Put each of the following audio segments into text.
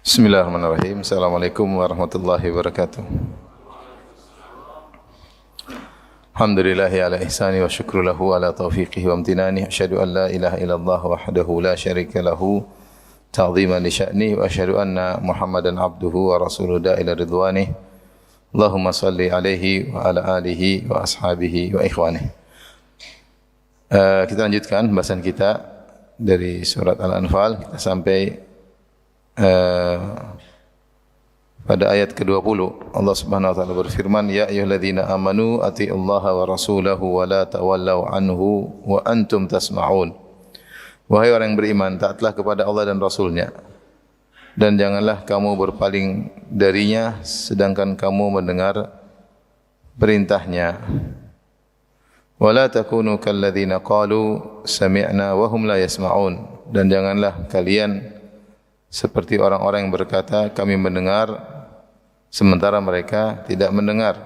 Bismillahirrahmanirrahim. Assalamualaikum warahmatullahi wabarakatuh. Alhamdulillahi ala ihsani wa syukru lahu ala taufiqihi wa amtinani. Asyhadu an la ilaha illallah wahdahu la syarika lahu ta'ziman li sya'ni wa asyhadu anna Muhammadan abduhu wa rasuluhu ila ridwanih. Allahumma salli alaihi wa ala alihi wa ashabihi wa ikhwanih. Kita lanjutkan pembahasan kita dari surat Al-Anfal. Kita sampai pada ayat ke-20 Allah Subhanahu wa taala berfirman, ya ayyuhalladzina amanu atiiullaha wa rasulahu wa la tawallaw anhu wa antum tasma'un. Wahai orang yang beriman, taatlah kepada Allah dan Rasulnya, dan janganlah kamu berpaling darinya sedangkan kamu mendengar perintahnya. Wa la takunu kalladzina qalu sami'na wa hum la yasma'un. Dan janganlah kalian seperti orang-orang yang berkata kami mendengar sementara mereka tidak mendengar.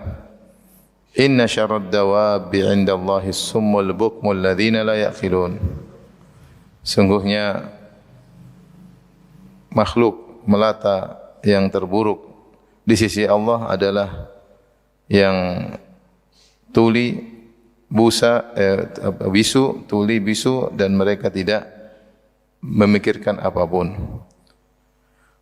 Inna syarrad dawabi 'indallahi summul bukmul ladzina la ya'qilun. Sungguhnya makhluk melata yang terburuk di sisi Allah adalah yang tuli bisu dan mereka tidak memikirkan apapun.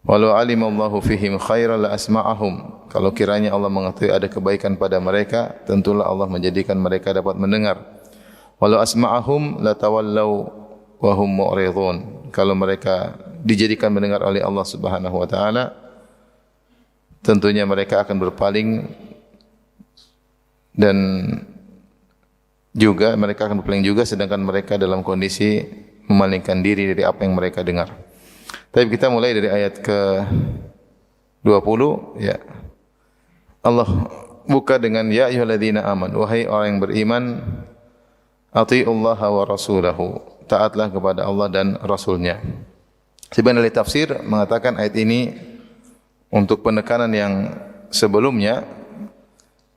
Walau alimallahu fihim khairan la asma'ahum. Kalau kiranya Allah mengetahui ada kebaikan pada mereka, tentulah Allah menjadikan mereka dapat mendengar. Walau asma'ahum la tawallaw wa hum mu'ridun. Kalau mereka dijadikan mendengar oleh Allah Subhanahu wa taala, tentunya mereka akan berpaling dan juga mereka akan berpaling juga sedangkan mereka dalam kondisi memalingkan diri dari apa yang mereka dengar. Tapi kita mulai dari ayat ke-20 ya. Allah buka dengan ya ayyuhalladzina amanu, wahai orang yang beriman, atiiullaha wa rasulahu, taatlah kepada Allah dan Rasulnya. Sebagian ahli tafsir mengatakan ayat ini untuk penekanan yang sebelumnya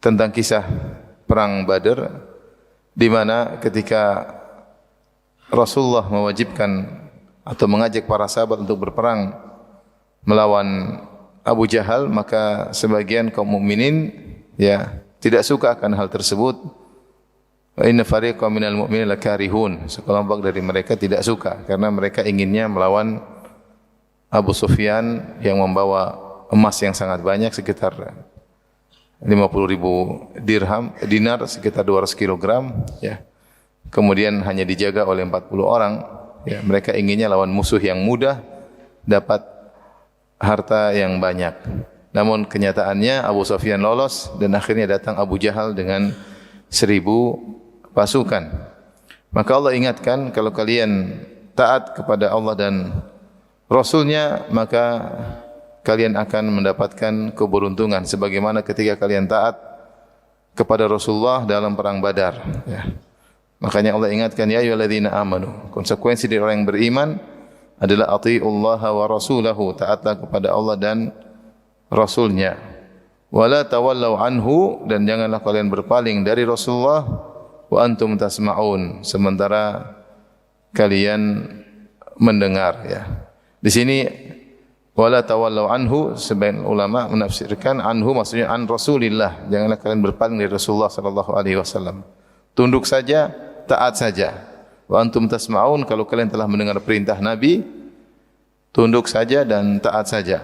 tentang kisah perang Badar, di mana ketika Rasulullah mewajibkan atau mengajak para sahabat untuk berperang melawan Abu Jahal, maka sebagian kaum mukminin ya tidak suka akan hal tersebut. Wa inna fariqan minal mu'minin lakarihun. Sekelompok dari mereka tidak suka karena mereka inginnya melawan Abu Sufyan yang membawa emas yang sangat banyak, sekitar 50.000 dinar, sekitar 200 kg ya. Kemudian hanya dijaga oleh 40 orang. Ya, mereka inginnya lawan musuh yang mudah, dapat harta yang banyak. Namun kenyataannya Abu Sufyan lolos dan akhirnya datang Abu Jahal dengan 1000 pasukan. Maka Allah ingatkan, kalau kalian taat kepada Allah dan Rasulnya, maka kalian akan mendapatkan keberuntungan sebagaimana ketika kalian taat kepada Rasulullah dalam perang Badar ya. Makanya Allah ingatkan ya ayyuhalladzina amanu. Konsekuensi dari orang yang beriman adalah atiiullaha wa rasulahu, taatlah kepada Allah dan Rasulnya. Wala tawallaw anhu, dan janganlah kalian berpaling dari Rasulullah, wa antum tasma'un, sementara kalian mendengar ya. Di sini wala tawallaw anhu, sebagian ulama menafsirkan anhu maksudnya an Rasulillah, janganlah kalian berpaling dari Rasulullah sallallahu alaihi wasallam. Tunduk saja, taat saja. Wa antum tasma'un, kalau kalian telah mendengar perintah Nabi, tunduk saja dan taat saja.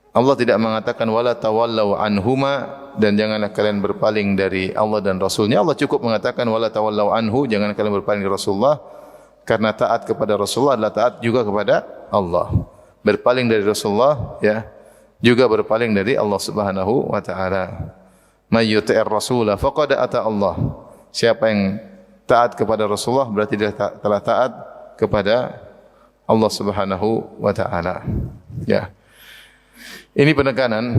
Allah tidak mengatakan wala tawallaw anhuma, dan janganlah kalian berpaling dari Allah dan Rasulnya. Allah cukup mengatakan wala tawallaw anhu, jangan kalian berpaling dari Rasulullah, karena taat kepada Rasulullah adalah taat juga kepada Allah. Berpaling dari Rasulullah ya, juga berpaling dari Allah Subhanahu wa taala. May yuti'ir rasulah faqad ata Allah. Siapa yang taat kepada Rasulullah berarti dia telah taat kepada Allah Subhanahu wa taala. Ya. Ini penekanan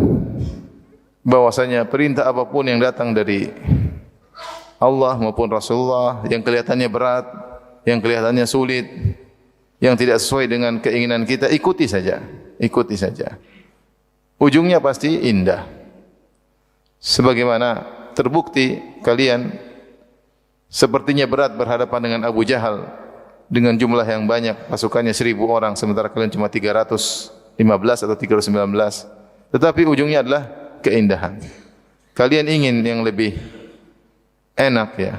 bahwasanya perintah apapun yang datang dari Allah maupun Rasulullah yang kelihatannya berat, yang kelihatannya sulit, yang tidak sesuai dengan keinginan kita, ikuti saja. Ikuti saja. Ujungnya pasti indah. Sebagaimana terbukti kalian sepertinya berat berhadapan dengan Abu Jahal dengan jumlah yang banyak, pasukannya 1000 orang sementara kalian cuma 300 315 atau 319. Tetapi ujungnya adalah keindahan. Kalian ingin yang lebih enak ya.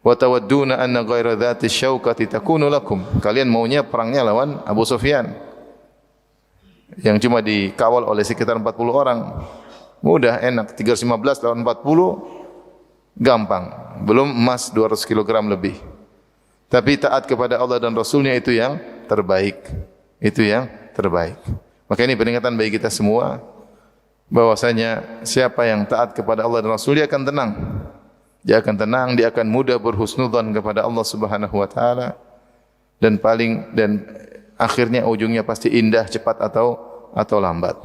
Wa tawadduna anna ghaira dzati syaukati takunu lakum. Kalian maunya perangnya lawan Abu Sufyan yang cuma dikawal oleh sekitar 40 orang. Mudah, enak. 315 lawan 40 gampang. Belum emas 200 kg lebih. Tapi taat kepada Allah dan Rasulnya itu yang terbaik. Itu yang terbaik. Maka ini peringatan bagi kita semua bahwasanya siapa yang taat kepada Allah dan Rasul dia akan tenang. Dia akan tenang, dia akan mudah berhusnudzan kepada Allah Subhanahu wa taala dan akhirnya ujungnya pasti indah cepat atau lambat.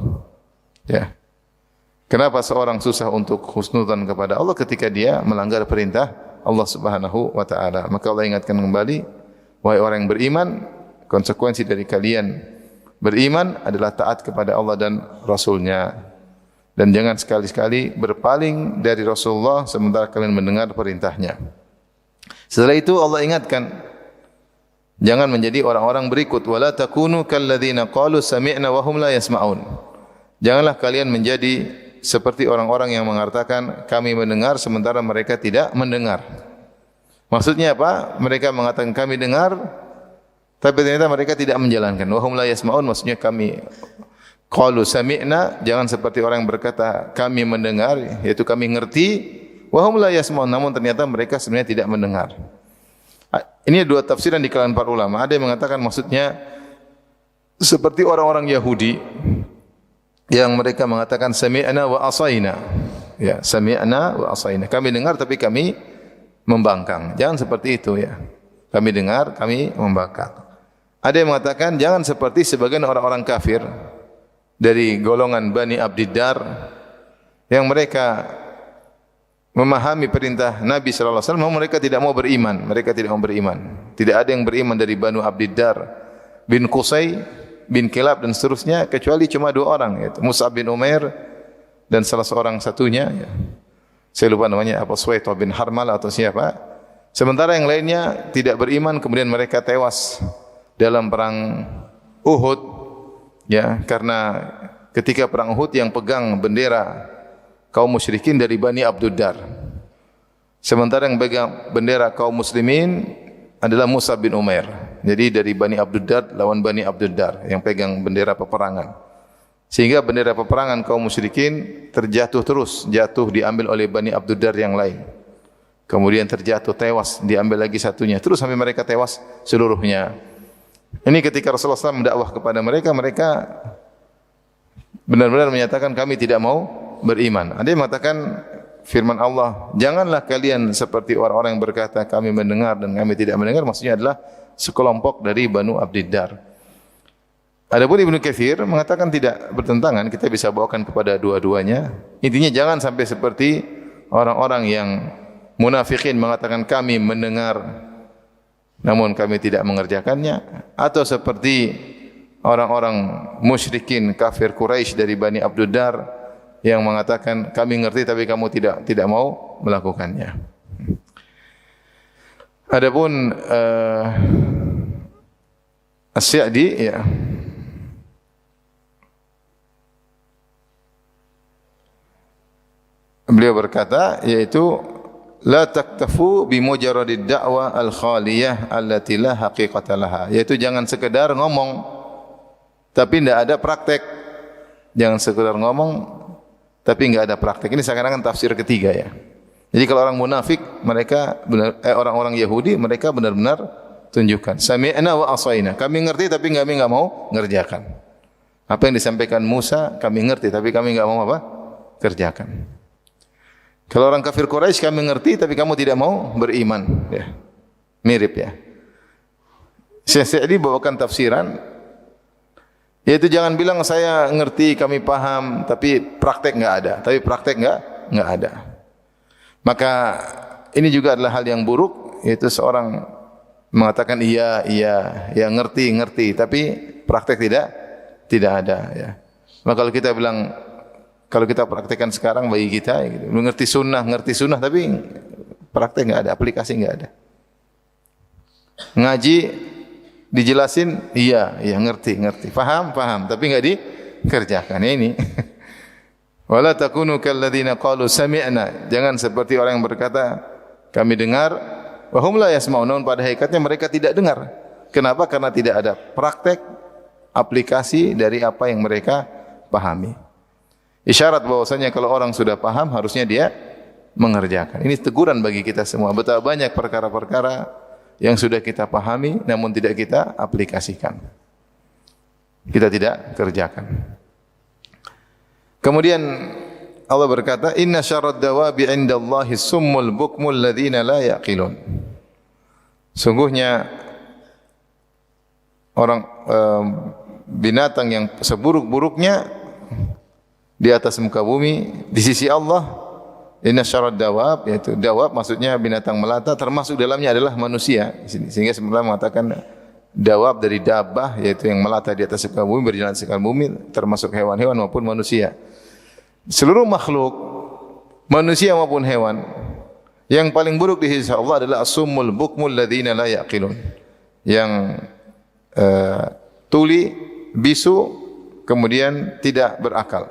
Ya. Kenapa seorang susah untuk husnudzan kepada Allah ketika dia melanggar perintah Allah Subhanahu wa taala? Maka Allah ingatkan kembali, wahai orang yang beriman, konsekuensi dari kalian beriman adalah taat kepada Allah dan Rasul-Nya. Dan jangan sekali-sekali berpaling dari Rasulullah sementara kalian mendengar perintahnya. Setelah itu Allah ingatkan, jangan menjadi orang-orang berikut. Wala takunu kalladzina qalu sami'na wa hum la yasma'un. Janganlah kalian menjadi seperti orang-orang yang mengatakan kami mendengar sementara mereka tidak mendengar. Maksudnya apa? Mereka mengatakan kami dengar, tapi ternyata mereka tidak menjalankan. Wa hum la yasma'un maksudnya kami qalu sami'na, jangan seperti orang yang berkata kami mendengar, yaitu kami ngerti, wa hum la yasma'un, namun ternyata mereka sebenarnya tidak mendengar. Ini dua tafsiran di kalangan para ulama. Ada yang mengatakan maksudnya seperti orang-orang Yahudi yang mereka mengatakan sami'na wa asaina. Ya, sami'na wa asaina. Kami dengar tapi kami membangkang. Jangan seperti itu ya. Kami dengar, kami membangkang. Ada yang mengatakan jangan seperti sebagian orang-orang kafir dari golongan Bani Abdiddar yang mereka memahami perintah Nabi sallallahu alaihi wasallam, mereka tidak mau beriman. Mereka tidak mau beriman. Tidak ada yang beriman dari Banu Abdiddar bin Qusay bin Kilab dan seterusnya kecuali cuma dua orang, yaitu Mus'ab bin Umair dan salah seorang satunya ya. Saya lupa namanya apa, Suwaitah bin Harmal atau siapa. Sementara yang lainnya tidak beriman, kemudian mereka tewas dalam perang Uhud. Ya, karena ketika perang Uhud yang pegang bendera kaum musyrikin dari Bani Abdiddar. Sementara yang pegang bendera kaum muslimin adalah Mus'ab bin Umair. Jadi dari Bani Abdiddar lawan Bani Abdiddar yang pegang bendera peperangan. Sehingga bendera peperangan kaum musyrikin terjatuh terus, jatuh diambil oleh Bani Abdiddar yang lain. Kemudian terjatuh, tewas, diambil lagi satunya. Terus sampai mereka tewas seluruhnya. Ini ketika Rasulullah SAW mendakwah kepada mereka, mereka benar-benar menyatakan kami tidak mau beriman. Ada yang mengatakan firman Allah, janganlah kalian seperti orang-orang yang berkata kami mendengar dan kami tidak mendengar. Maksudnya adalah sekelompok dari Banu Abdiddar. Adapun Ibnu Katsir mengatakan tidak bertentangan, kita bisa bawakan kepada dua-duanya. Intinya jangan sampai seperti orang-orang yang munafikin mengatakan kami mendengar namun kami tidak mengerjakannya, atau seperti orang-orang musyrikin kafir Quraisy dari Bani Abdiddar yang mengatakan kami ngerti tapi kamu tidak mau melakukannya. Adapun As-Sa'di ya, beliau berkata yaitu la taktafu bi mujarradid da'wa al-khaliyah allati la haqiqata laha, yaitu jangan sekedar ngomong tapi tidak ada praktek. Jangan sekedar ngomong tapi enggak ada praktek. Ini seakan-akan tafsir ketiga ya. Jadi kalau orang munafik, mereka orang-orang Yahudi, mereka benar-benar tunjukkan sami'na wa asaina. Kami ngerti tapi kami enggak mau ngerjakan. Apa yang disampaikan Musa, kami ngerti tapi kami enggak mau apa? Kerjakan. Kalau orang kafir Quraisy, kami ngerti tapi kamu tidak mau beriman, ya. Mirip ya. Syekh Sa'di bawakan tafsiran, yaitu jangan bilang saya ngerti, kami paham, tapi praktek enggak ada. Tapi praktek enggak ada. Maka ini juga adalah hal yang buruk, yaitu seorang mengatakan iya, ngerti, tapi praktek tidak ada ya. Maka kalau kita bilang, kalau kita praktekkan sekarang bagi kita, gitu, ngerti sunnah, tapi praktek enggak ada, aplikasi enggak ada. Ngaji Dijelasin, iya, ngerti. Faham, tapi enggak dikerjakan. Ini. Wala takunu kalladzina qalu sami'na. Jangan seperti orang yang berkata, kami dengar, wa hum la yasma'un. Namun pada hakikatnya mereka tidak dengar. Kenapa? Karena tidak ada praktek aplikasi dari apa yang mereka pahami. Isyarat bahwasanya kalau orang sudah paham harusnya dia mengerjakan. Ini teguran bagi kita semua. Betapa banyak perkara-perkara yang sudah kita pahami namun tidak kita aplikasikan. Kita tidak kerjakan. Kemudian Allah berkata, "Inna syarrad dawabi 'indallahi summul bukmul ladzina la yaqilun." Sungguhnya orang binatang yang seburuk-buruknya di atas muka bumi di sisi Allah, inna syarrad dawab, yaitu dawab maksudnya binatang melata, termasuk dalamnya adalah manusia. Sehingga sebenarnya mengatakan dawab dari dabah, yaitu yang melata di atas muka bumi, berjalan di sekitar bumi, termasuk hewan-hewan maupun manusia. Seluruh makhluk, manusia maupun hewan, yang paling buruk di sisi Allah adalah as-summul bukmul ladzina la yaqilun. Yang tuli, bisu, kemudian tidak berakal.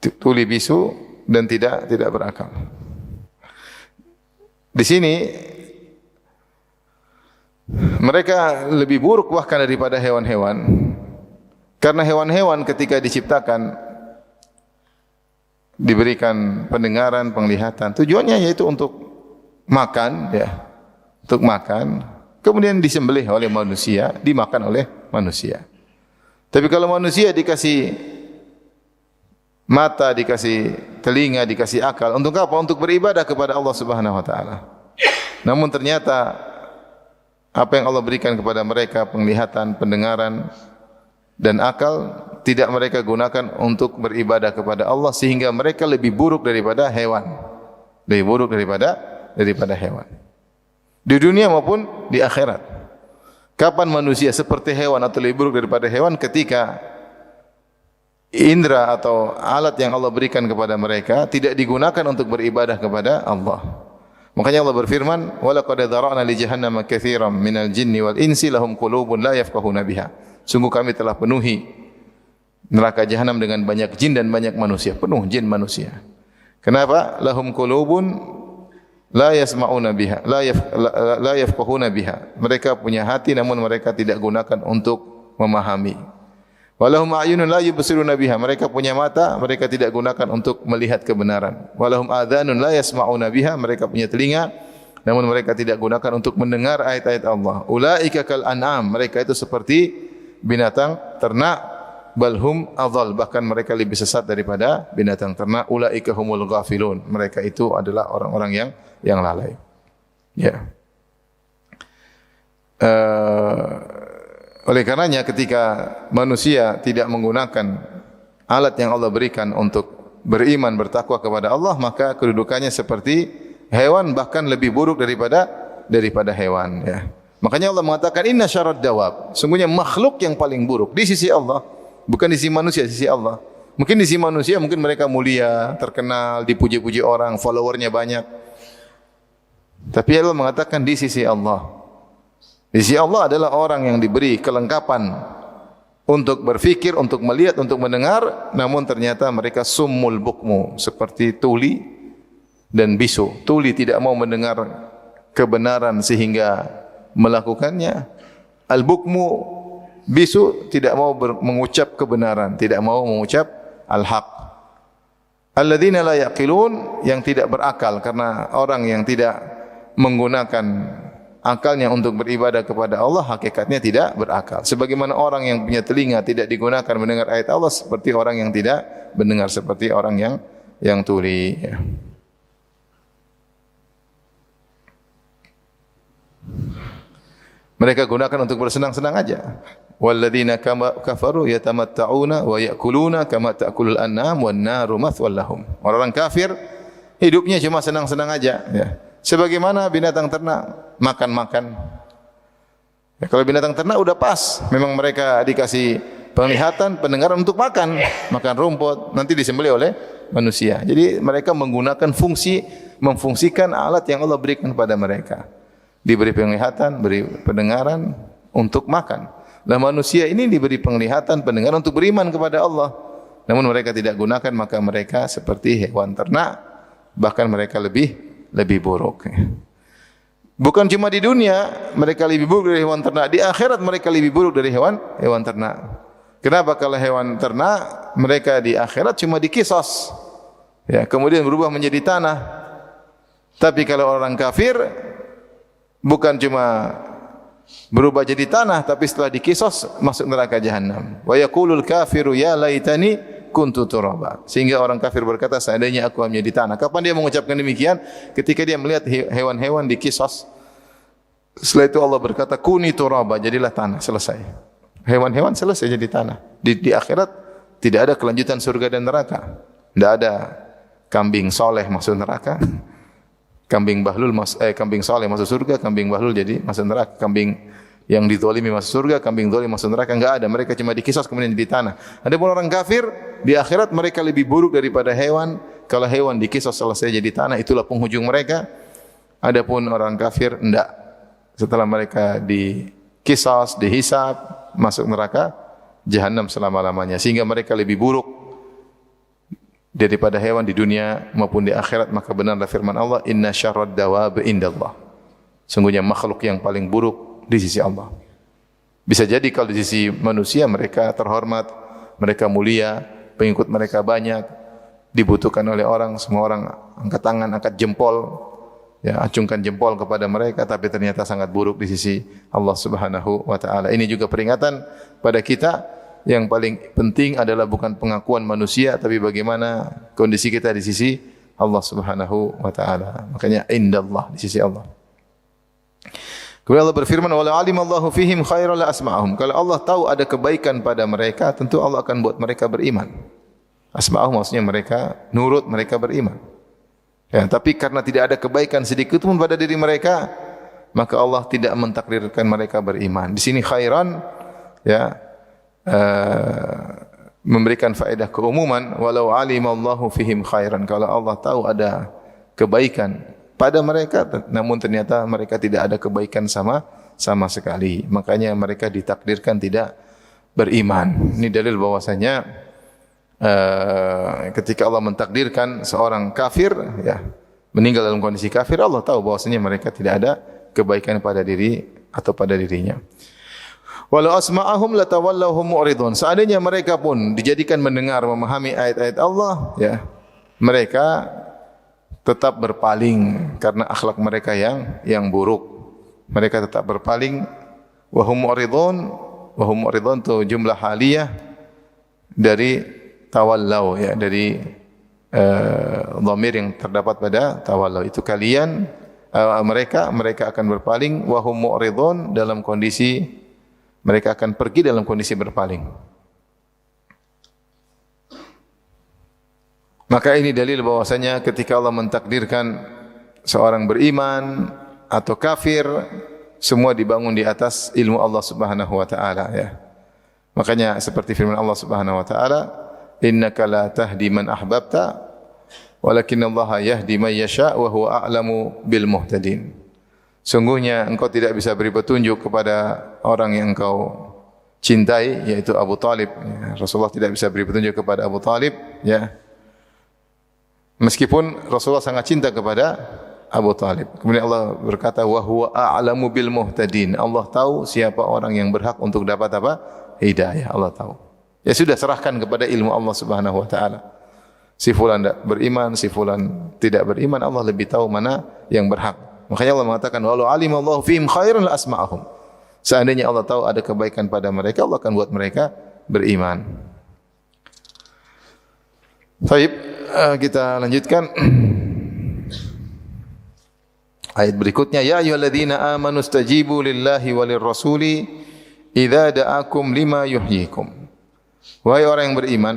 Tuli bisu dan tidak berakal. Di sini mereka lebih buruk bahkan daripada hewan-hewan. Karena hewan-hewan ketika diciptakan diberikan pendengaran, penglihatan, tujuannya yaitu untuk makan, ya. Untuk makan, kemudian disembelih oleh manusia, dimakan oleh manusia. Tapi kalau manusia dikasih mata, dikasih telinga, dikasih akal, untuk apa? Untuk beribadah kepada Allah Subhanahu wa taala. Namun ternyata apa yang Allah berikan kepada mereka, penglihatan, pendengaran dan akal, tidak mereka gunakan untuk beribadah kepada Allah, sehingga mereka lebih buruk daripada hewan. Lebih buruk daripada hewan. Di dunia maupun di akhirat. Kapan manusia seperti hewan atau lebih buruk daripada hewan? Ketika indra atau alat yang Allah berikan kepada mereka tidak digunakan untuk beribadah kepada Allah. Makanya Allah berfirman, "Wa laqad dzara'na li jahannama katsiran minal jinni wal insi lahum qulubun la yafqahuna biha." Sungguh kami telah penuhi neraka jahanam dengan banyak jin dan banyak manusia, penuh jin manusia. Kenapa? Lahum qulubun la yasma'una biha, la yafqahuna biha. Mereka punya hati namun mereka tidak gunakan untuk memahami. Walahum a'yunun la yubsiruna biha. Mereka punya mata, mereka tidak gunakan untuk melihat kebenaran. Walahum adhanun la yasma'una biha. Mereka punya telinga, namun mereka tidak gunakan untuk mendengar ayat-ayat Allah. Ulaika kal an'am. Mereka itu seperti binatang ternak. Balhum adhal. Bahkan mereka lebih sesat daripada binatang ternak. Ulaika humul ghafilun. Mereka itu adalah orang-orang yang lalai. Ya. Oleh karenanya ketika manusia tidak menggunakan alat yang Allah berikan untuk beriman, bertakwa kepada Allah, maka kedudukannya seperti hewan, bahkan lebih buruk daripada hewan, ya. Makanya Allah mengatakan inna syarrad dawab. Sungguhnya makhluk yang paling buruk di sisi Allah, bukan di sisi manusia, di sisi Allah. Mungkin di sisi manusia mungkin mereka mulia, terkenal, dipuji-puji orang, followernya banyak. Tapi Allah mengatakan di sisi Allah. Di sisi Allah adalah orang yang diberi kelengkapan untuk berfikir, untuk melihat, untuk mendengar, namun ternyata mereka summul bukmu, seperti tuli dan bisu. Tuli tidak mau mendengar kebenaran sehingga melakukannya. Al-bukmu, bisu, tidak mau mengucap kebenaran, tidak mau mengucap al-haq. Alladzina la yaqilun, yang tidak berakal, karena orang yang tidak menggunakan akalnya untuk beribadah kepada Allah, hakikatnya tidak berakal. Sebagaimana orang yang punya telinga tidak digunakan mendengar ayat Allah, seperti orang yang tidak mendengar, seperti orang yang tuli, ya. Mereka gunakan untuk bersenang-senang aja. Walladzina kafaru yatamatta'una wa ya'kuluna kama ta'kulul an'am wan naru mathwal lahum. Orang kafir hidupnya cuma senang-senang aja, ya. Sebagaimana binatang ternak makan-makan. Ya, kalau binatang ternak udah pas, memang mereka dikasih penglihatan, pendengaran untuk makan rumput, nanti disembelih oleh manusia. Jadi mereka menggunakan memfungsikan alat yang Allah berikan kepada mereka. diberi penglihatan, beri pendengaran untuk makan. Lah manusia ini diberi penglihatan, pendengaran untuk beriman kepada Allah. Namun mereka tidak gunakan, maka mereka seperti hewan ternak, bahkan mereka lebih buruk. Bukan cuma di dunia mereka lebih buruk dari hewan ternak, di akhirat mereka lebih buruk dari hewan ternak. Kenapa? Kalau hewan ternak mereka di akhirat cuma dikisos, ya, kemudian berubah menjadi tanah. Tapi kalau orang kafir bukan cuma berubah jadi tanah, tapi setelah dikisos masuk neraka jahanam. Wa yaqulul kafiru ya laitani kuntu turaba. Sehingga orang kafir berkata, seandainya aku menjadi tanah. Kapan dia mengucapkan demikian? Ketika dia melihat hewan-hewan dikisos. Setelah itu Allah berkata, kuni turaba, jadilah tanah, selesai. Hewan-hewan selesai jadi tanah. Di akhirat tidak ada kelanjutan surga dan neraka. Tidak ada kambing soleh masuk neraka. Kambing soleh masuk surga, kambing bahlul jadi masuk neraka. Kambing yang dizalimi masuk surga, kambing zalim masuk neraka. Enggak ada, mereka cuma dikisos kemudian jadi tanah. Adapun orang kafir di akhirat mereka lebih buruk daripada hewan. Kalau hewan dikisos selesai jadi tanah, itulah penghujung mereka. Adapun orang kafir enggak. Setelah mereka dikisos, dihisab, masuk neraka jahanam selama-lamanya, sehingga mereka lebih buruk daripada hewan di dunia maupun di akhirat. Maka benarlah firman Allah, inna syarrad dawab indallah, sungguhnya makhluk yang paling buruk di sisi Allah. Bisa jadi kalau di sisi manusia mereka terhormat, mereka mulia, pengikut mereka banyak, dibutuhkan oleh orang, semua orang angkat tangan, angkat jempol, ya, acungkan jempol kepada mereka, tapi ternyata sangat buruk di sisi Allah Subhanahu wa taala. Ini juga peringatan pada kita. Yang paling penting adalah bukan pengakuan manusia, tapi bagaimana kondisi kita di sisi Allah Subhanahu wa taala. Makanya indallah, di sisi Allah. Kemudian Allah berfirman, "Wa la alimallahu fihim khairan la asma'ahum." Kalau Allah tahu ada kebaikan pada mereka, tentu Allah akan buat mereka beriman. Asma'ahum maksudnya mereka nurut, mereka beriman. Ya, tapi karena tidak ada kebaikan sedikit pun pada diri mereka, maka Allah tidak mentakdirkan mereka beriman. Di sini khairan, ya, memberikan faedah keumuman. Walau alimallahu fihim khairan, kalau Allah tahu ada kebaikan pada mereka, namun ternyata mereka tidak ada kebaikan sama sekali, makanya mereka ditakdirkan tidak beriman. Ini dalil bahwasanya ketika Allah mentakdirkan seorang kafir, ya, meninggal dalam kondisi kafir, Allah tahu bahwasanya mereka tidak ada kebaikan pada diri atau pada dirinya. Walau asma'ahum latawallahum mu'ridun. Seandainya mereka pun dijadikan mendengar, memahami ayat-ayat Allah, ya, mereka tetap berpaling karena akhlak mereka yang buruk. Mereka tetap berpaling. Wahum mu'ridun, wahum mu'ridun itu jumlah haliyah dari tawallau, ya, dari dhamir yang terdapat pada tawallau. Itu kalian, mereka akan berpaling. Wahum mu'ridun, dalam kondisi mereka akan pergi dalam kondisi berpaling. Maka ini dalil bahwasanya ketika Allah mentakdirkan seorang beriman atau kafir, semua dibangun di atas ilmu Allah Subhanahu wa taala, ya. Makanya seperti firman Allah Subhanahu wa taala, innaka la tahdi man ahbabta walakinallaha yahdi man yasha wa huwa a'lamu bil muhtadin. Sungguhnya engkau tidak bisa beri petunjuk kepada orang yang engkau cintai, yaitu Abu Talib. Ya, Rasulullah tidak bisa beri petunjuk kepada Abu Talib, ya. Meskipun Rasulullah sangat cinta kepada Abu Talib. Kemudian Allah berkata, wa huwa a'lamu bil muhtadin. Allah tahu siapa orang yang berhak untuk dapat apa? Hidayah. Allah tahu. Ya sudah, serahkan kepada ilmu Allah Subhanahu wa taala. Si fulan beriman, si fulan tidak beriman, Allah lebih tahu mana yang berhak. Makanya Allah mengatakan, walau alimallahu fihim khairan la asma'ahum. Seandainya Allah tahu ada kebaikan pada mereka, Allah akan buat mereka beriman. Baik, kita lanjutkan. Ayat berikutnya, ya ayyuhalladzina amanu stajibu lillahi walir rasuli idza da'akum lima yuhyikum. Wahai orang yang beriman,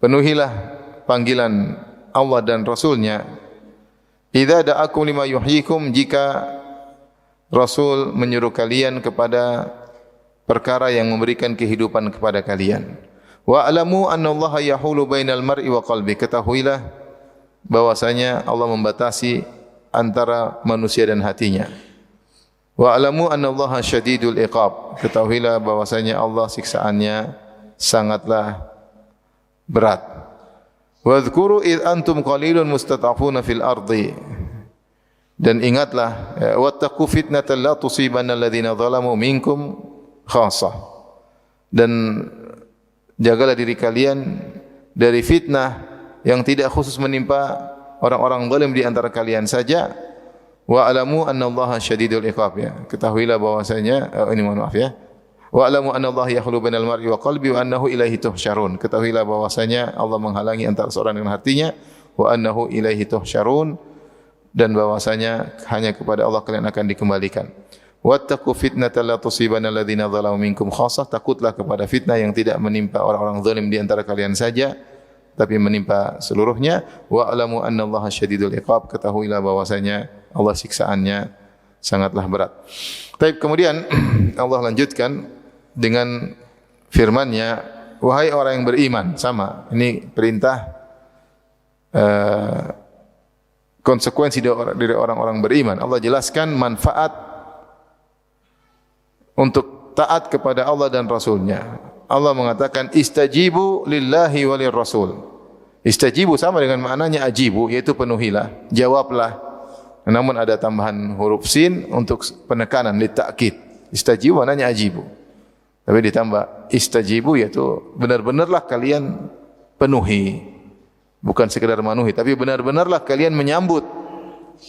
penuhilah panggilan Allah dan Rasulnya. Idza da'akum lima yuhyikum, jika Rasul menyuruh kalian kepada perkara yang memberikan kehidupan kepada kalian. Wa alamu annallaha yahulu bainal mar'i wa qalbi. Ketahuilah bahwasanya Allah membatasi antara manusia dan hatinya. Wa alamu annallaha syadidul iqab. Ketahuilah bahwasanya Allah siksaannya sangatlah berat. Wadhkuru id antum qalilun mustata'afuna fil ardi. Dan ingatlah, wattaqu fitnatan la tusibanna alladhina zalamu minkum khassah. Dan jagalah diri kalian dari fitnah yang tidak khusus menimpa orang-orang zalim di antara kalian saja. Wa alamu annallaha syadidul iqab, ya. Ketahuilah bahwasanya ini mohon maaf ya. Wa alamu annallaha yahulu bainal mar'i wa qalbi wa annahu ilaihi tuhsyarun. Ketahuilah bahwasanya Allah menghalangi antara seorang dengan hatinya, wa annahu ilaihi tuhsyarun, dan bahwasanya hanya kepada Allah kalian akan dikembalikan. Wattaqu fitnatan la tusibanna alladziina zalamu minkum khassah. Takutlah kepada fitnah yang tidak menimpa orang-orang zalim di antara kalian saja, tapi menimpa seluruhnya. Wa alamu annallaha syadidul iqab. Ketahuilah bahwasanya Allah siksaannya sangatlah berat. Baik, kemudian Allah lanjutkan dengan firman-Nya, wahai orang yang beriman. Sama, ini perintah konsekuensi dari orang-orang beriman. Allah jelaskan manfaat untuk taat kepada Allah dan Rasul-Nya. Allah mengatakan istajibu lillahi walir rasul. Istajibu sama dengan maknanya ajibu, yaitu penuhilah, jawablah. Namun ada tambahan huruf sin untuk penekanan, litakid. Istajibu maknanya ajibu. Tapi ditambah istajibu, yaitu benar-benarlah kalian penuhi. Bukan sekedar memenuhi, tapi benar-benarlah kalian menyambut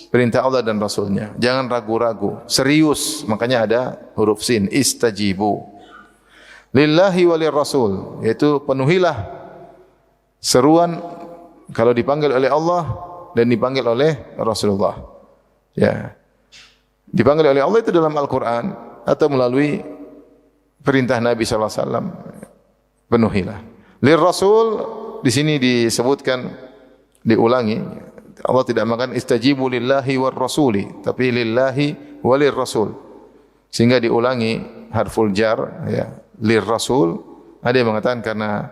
perintah Allah dan Rasul-Nya. Jangan ragu-ragu, serius. Makanya ada huruf sin, istajibu. Lillahi walir rasul, yaitu penuhilah seruan kalau dipanggil oleh Allah dan dipanggil oleh Rasulullah. Ya, dipanggil oleh Allah itu dalam Al-Quran atau melalui perintah Nabi sallallahu alaihi wasallam. Penuhilah. Lir Rasul di sini disebutkan, diulangi. Allah tidak mengatakan istajibu lillahi war rasuli, tapi lillahi walir rasul. Sehingga diulangi harful jar, ya, lir rasul. Ada yang mengatakan karena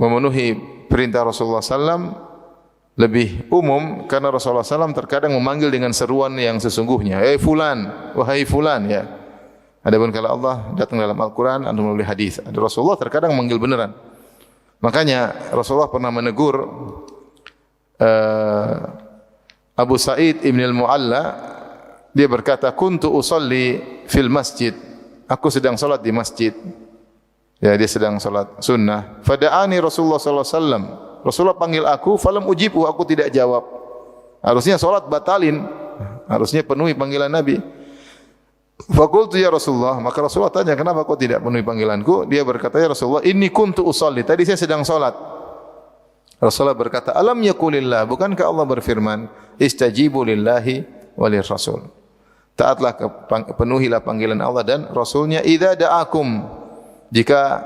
memenuhi perintah Rasulullah sallam lebih umum, karena Rasulullah SAW terkadang memanggil dengan seruan yang sesungguhnya. Fulan, wahai fulan, ya. Adapun kalau Allah datang dalam Al-Quran atau melalui hadis, ada Rasulullah terkadang memanggil beneran. Makanya Rasulullah pernah menegur Abu Sa'id ibn al-Mu'alla. Dia berkata, kuntu usalli fil masjid. Aku sedang salat di masjid. Ya, dia sedang salat sunnah. Fada'ani Rasulullah sallallahu alaihi wasallam. Rasulullah panggil aku, falam ujibu, aku tidak jawab. Harusnya solat batalin, harusnya penuhi panggilan Nabi. Faqultu ya Rasulullah, maka Rasulullah tanya, kenapa kau tidak penuhi panggilanku? Dia berkata, ya Rasulullah, inni kuntu usalli, tadi saya sedang solat. Rasulullah berkata, alam yakulillah, bukankah Allah berfirman, istajibu lillahi walir rasul. Taatlah, penuhilah panggilan Allah dan Rasulnya. Idza da'akum, jika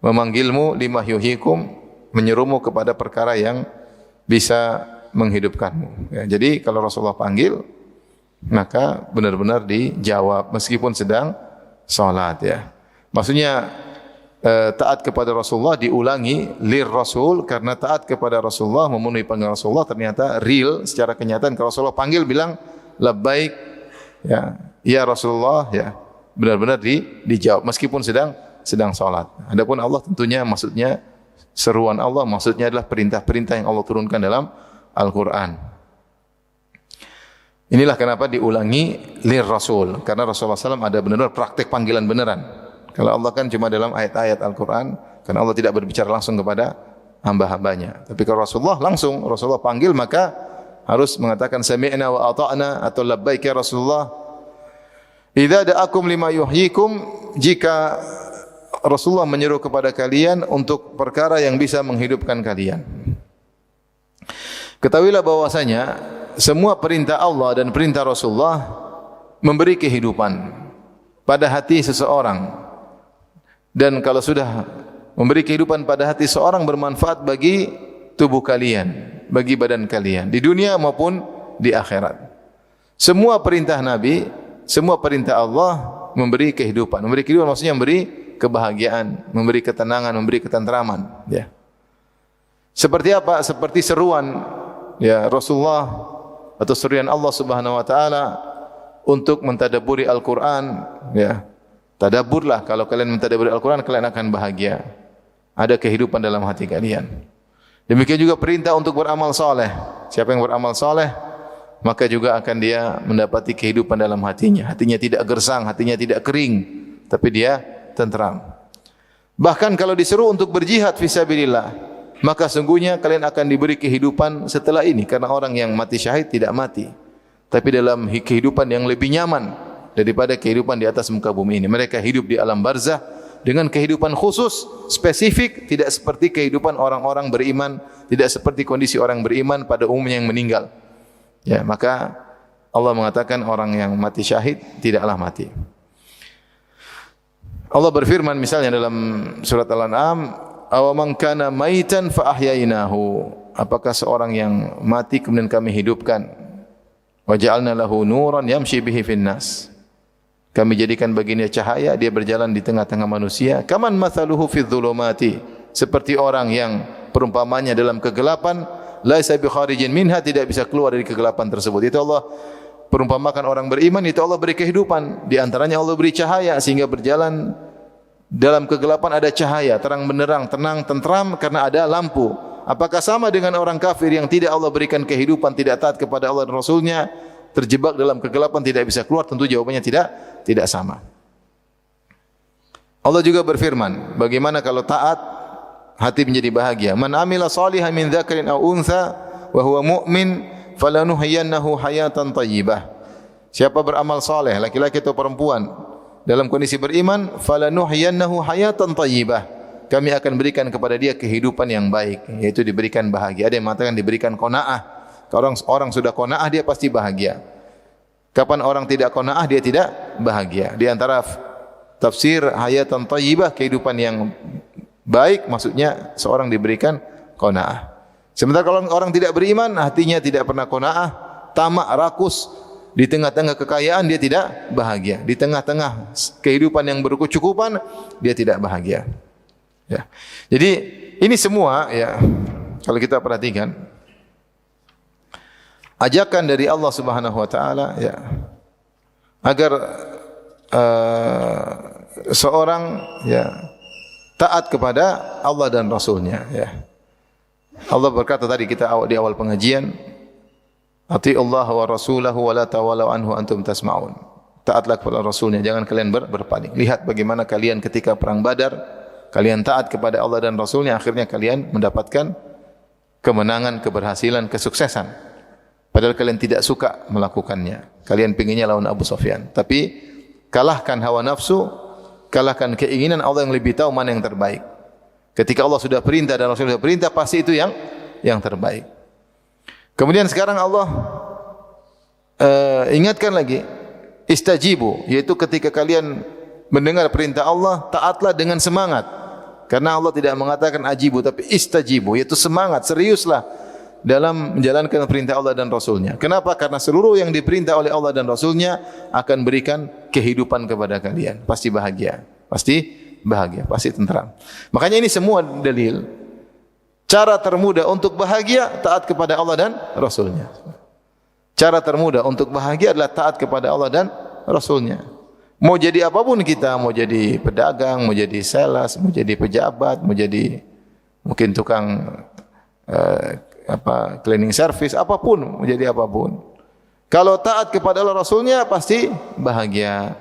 memanggilmu, lima yuhyikum, menyerumu kepada perkara yang bisa menghidupkanmu. Ya, jadi kalau Rasulullah panggil, maka benar-benar dijawab meskipun sedang salat, ya. Maksudnya taat kepada Rasulullah diulangi lir Rasul, karena taat kepada Rasulullah, memenuhi panggilan Rasulullah ternyata real secara kenyataan. Kalau Rasulullah panggil bilang labbaik, ya Rasulullah, ya, benar-benar dijawab meskipun sedang salat. Adapun Allah tentunya maksudnya seruan Allah, maksudnya adalah perintah-perintah yang Allah turunkan dalam Al-Quran. Inilah kenapa diulangi lir Rasul, karena Rasulullah SAW ada benar-benar praktek panggilan beneran. Kalau Allah kan cuma dalam ayat-ayat Al-Quran, karena Allah tidak berbicara langsung kepada hamba-hambanya. Tapi kalau Rasulullah langsung, Rasulullah panggil, maka harus mengatakan sami'na wa ata'na atau labbaik ya Rasulullah. Idza da'akum lima yuhyikum, jika Rasulullah menyeru kepada kalian untuk perkara yang bisa menghidupkan kalian. Ketahuilah bahwasanya semua perintah Allah dan perintah Rasulullah memberi kehidupan pada hati seseorang. Dan kalau sudah memberi kehidupan pada hati seorang, bermanfaat bagi tubuh kalian, bagi badan kalian, di dunia maupun di akhirat. Semua perintah Nabi, semua perintah Allah memberi kehidupan. Memberi kehidupan maksudnya memberi kebahagiaan, memberi ketenangan, memberi ketentraman, ya. Seperti apa? Seperti seruan, ya, Rasulullah atau seruan Allah Subhanahu wa taala untuk mentadabburi Al-Quran, ya. Tadabburlah, kalau kalian mentadabburi Al-Quran, kalian akan bahagia. Ada kehidupan dalam hati kalian. Demikian juga perintah untuk beramal saleh. Siapa yang beramal saleh, maka juga akan dia mendapati kehidupan dalam hatinya. Hatinya tidak gersang, hatinya tidak kering, tapi dia tentram. Bahkan kalau disuruh untuk berjihad fisabilillah, maka sungguhnya kalian akan diberi kehidupan setelah ini. Karena orang yang mati syahid tidak mati, tapi dalam kehidupan yang lebih nyaman daripada kehidupan di atas muka bumi ini. Mereka hidup di alam barzah dengan kehidupan khusus, spesifik, tidak seperti kehidupan orang-orang beriman, tidak seperti kondisi orang beriman pada umumnya yang meninggal. Ya, maka Allah mengatakan orang yang mati syahid tidaklah mati. Allah berfirman misalnya dalam surat Al-An'am, "Awaman kana maitan fa ahyainahu." Apakah seorang yang mati kemudian kami hidupkan? Wa ja'alna lahu nuran yamshi bihi fin nas. Kami jadikan baginya cahaya, dia berjalan di tengah-tengah manusia. Kaman mathaluhu fi dhulumati. Seperti orang yang perumpamannya dalam kegelapan, laisa bi kharijin minha, tidak bisa keluar dari kegelapan tersebut. Itu Allah perumpamakan orang beriman, itu Allah beri kehidupan. Di antaranya Allah beri cahaya sehingga berjalan dalam kegelapan ada cahaya, terang benderang, tenang, tentram karena ada lampu. Apakah sama dengan orang kafir yang tidak Allah berikan kehidupan, tidak taat kepada Allah dan Rasulnya, terjebak dalam kegelapan tidak bisa keluar? Tentu jawabannya tidak sama. Allah juga berfirman, bagaimana kalau taat hati menjadi bahagia? Man amila salihan min dzakarin aw untha wa huwa mu'min falanuhyiyannahu hayatan thayyibah. Siapa beramal saleh, laki-laki atau perempuan, dalam kondisi beriman, falanuhyiyannahu hayatan thayyibah. Kami akan berikan kepada dia kehidupan yang baik, yaitu diberikan bahagia. Ada yang mengatakan diberikan qanaah. Kalau orang sudah qanaah dia pasti bahagia. Kapan orang tidak qanaah dia tidak bahagia. Di antara tafsir hayatan thayyibah, kehidupan yang baik, maksudnya seorang diberikan qanaah. Sementara kalau orang tidak beriman, hatinya tidak pernah qanaah, tamak, rakus, di tengah-tengah kekayaan dia tidak bahagia. Di tengah-tengah kehidupan yang berkecukupan dia tidak bahagia. Ya. Jadi ini semua ya, kalau kita perhatikan ajakan dari Allah Subhanahu wa taala ya, agar seorang ya taat kepada Allah dan Rasulnya ya. Allah berkata tadi kita di awal pengajian, "Atiiullah wa rasulahu wa la tawallaw anhu antum tasma'un." Taatlah kepada Rasulnya, jangan kalian berpaling. Lihat bagaimana kalian ketika perang Badar, kalian taat kepada Allah dan Rasulnya, akhirnya kalian mendapatkan kemenangan, keberhasilan, kesuksesan. Padahal kalian tidak suka melakukannya. Kalian pinginnya lawan Abu Sufyan. Tapi kalahkan hawa nafsu, kalahkan keinginan, Allah yang lebih tahu mana yang terbaik. Ketika Allah sudah perintah dan Rasul sudah perintah, pasti itu yang terbaik. Kemudian sekarang Allah ingatkan lagi, istajibu, yaitu ketika kalian mendengar perintah Allah, taatlah dengan semangat. Karena Allah tidak mengatakan ajibu, tapi istajibu, yaitu semangat, seriuslah dalam menjalankan perintah Allah dan Rasulnya. Kenapa? Karena seluruh yang diperintah oleh Allah dan Rasulnya akan berikan kehidupan kepada kalian. Pasti bahagia, pasti bahagia, pasti tentram. Makanya ini semua dalil. Cara termudah untuk bahagia, taat kepada Allah dan Rasulnya. Cara termudah untuk bahagia adalah taat kepada Allah dan Rasulnya. Mau jadi apapun kita, mau jadi pedagang, mau jadi sales, mau jadi pejabat, mau jadi mungkin tukang cleaning service, apapun, mau jadi apapun. Kalau taat kepada Allah Rasulnya pasti bahagia.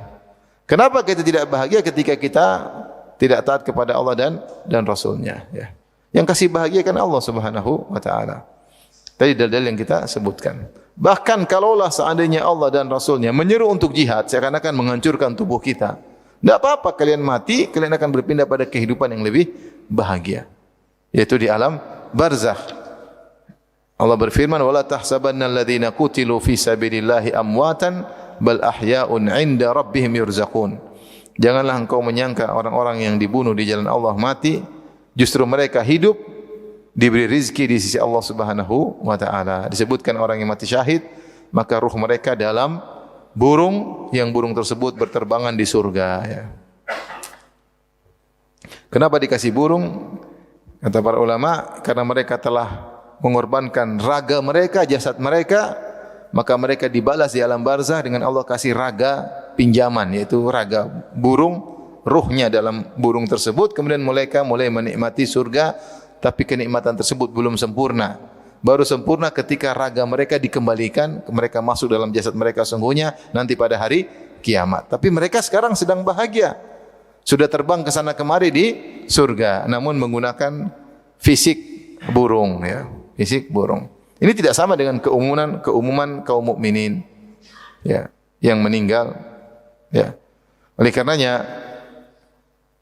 Kenapa kita tidak bahagia ketika kita tidak taat kepada Allah dan Rasulnya? Ya. Yang kasih bahagia kan Allah Subhanahu wa taala. Tadi dalil yang kita sebutkan. Bahkan kalaulah seandainya Allah dan Rasulnya menyeru untuk jihad, seakan-akan menghancurkan tubuh kita. Tidak apa-apa, kalian mati, kalian akan berpindah pada kehidupan yang lebih bahagia, yaitu di alam barzakh. Allah berfirman, "Wala tahsabanna alladhina qutilu fi sabilillahi amwatan bal ahya'un 'inda rabbihim yurzaqun." Janganlah engkau menyangka orang-orang yang dibunuh di jalan Allah mati, justru mereka hidup, diberi rizki di sisi Allah Subhanahu wa taala. Disebutkan orang yang mati syahid, maka ruh mereka dalam burung, yang burung tersebut berterbangan di surga ya. Kenapa dikasih burung? Kata para ulama, karena mereka telah mengorbankan raga mereka, jasad mereka maka mereka dibalas di alam barzah dengan Allah kasih raga pinjaman, yaitu raga burung, ruhnya dalam burung tersebut. Kemudian mereka mulai menikmati surga, tapi kenikmatan tersebut belum sempurna. Baru sempurna ketika raga mereka dikembalikan, mereka masuk dalam jasad mereka sungguhnya nanti pada hari kiamat. Tapi mereka sekarang sedang bahagia, sudah terbang ke sana kemari di surga, namun menggunakan fisik burung, ya, fisik burung. Ini tidak sama dengan keumuman kaum mukminin, ya, yang meninggal, ya. Oleh karenanya